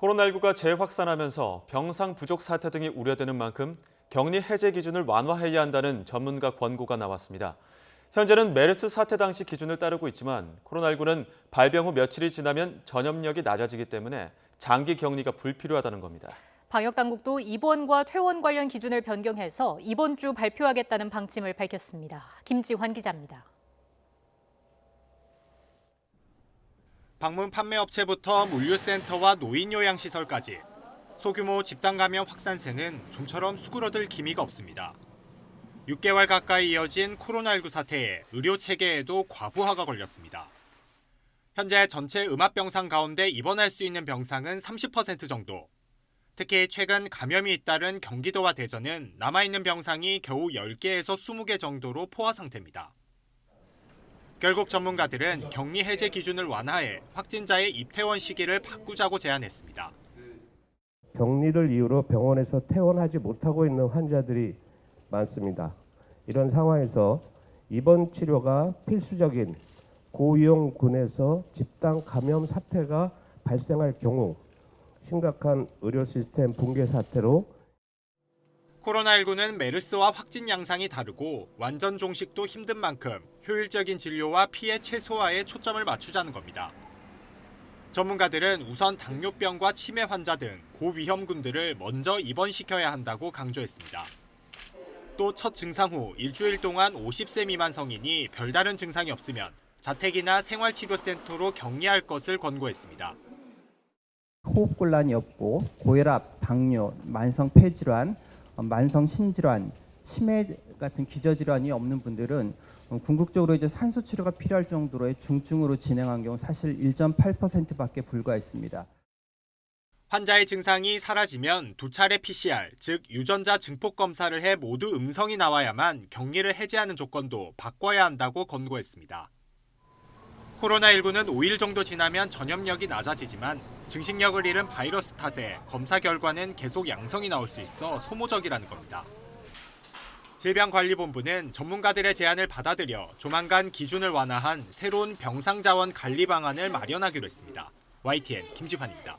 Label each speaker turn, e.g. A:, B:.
A: 코로나19가 재확산하면서 병상 부족 사태 등이 우려되는 만큼 격리 해제 기준을 완화해야 한다는 전문가 권고가 나왔습니다. 현재는 메르스 사태 당시 기준을 따르고 있지만 코로나19는 발병 후 며칠이 지나면 전염력이 낮아지기 때문에 장기 격리가 불필요하다는 겁니다.
B: 방역당국도 입원과 퇴원 관련 기준을 변경해서 이번 주 발표하겠다는 방침을 밝혔습니다. 김지환 기자입니다.
C: 방문 판매 업체부터 물류센터와 노인요양시설까지 소규모 집단 감염 확산세는 좀처럼 수그러들 기미가 없습니다. 6개월 가까이 이어진 코로나19 사태에 의료 체계에도 과부하가 걸렸습니다. 현재 전체 음압병상 가운데 입원할 수 있는 병상은 30% 정도. 특히 최근 감염이 잇따른 경기도와 대전은 남아있는 병상이 겨우 10개에서 20개 정도로 포화 상태입니다. 결국 전문가들은 격리 해제 기준을 완화해 확진자의 입퇴원 시기를 바꾸자고 제안했습니다.
D: 격리를 이유로 병원에서 퇴원하지 못하고 있는 환자들이 많습니다. 이런 상황에서 입원 치료가 필수적인 고위험군에서 집단 감염 사태가 발생할 경우 심각한 의료 시스템 붕괴 사태로
C: 코로나19는 메르스와 확진 양상이 다르고 완전 종식도 힘든 만큼 효율적인 진료와 피해 최소화에 초점을 맞추자는 겁니다. 전문가들은 우선 당뇨병과 치매 환자 등 고위험군들을 먼저 입원시켜야 한다고 강조했습니다. 또 첫 증상 후 일주일 동안 50세 미만 성인이 별다른 증상이 없으면 자택이나 생활치료센터로 격리할 것을 권고했습니다.
E: 호흡곤란이 없고 고혈압, 당뇨, 만성 폐질환, 만성 신질환, 치매 같은 기저질환이 없는 분들은 궁극적으로 이제 산소 치료가 필요할 정도로의 중증으로 진행한 경우 사실 1.8%밖에 불과했습니다.
C: 환자의 증상이 사라지면 2차례 PCR, 즉 유전자 증폭 검사를 해 모두 음성이 나와야만 격리를 해제하는 조건도 바꿔야 한다고 권고했습니다. 코로나19는 5일 정도 지나면 전염력이 낮아지지만 증식력을 잃은 바이러스 탓에 검사 결과는 계속 양성이 나올 수 있어 소모적이라는 겁니다. 질병관리본부는 전문가들의 제안을 받아들여 조만간 기준을 완화한 새로운 병상 자원 관리 방안을 마련하기로 했습니다. YTN 김지환입니다.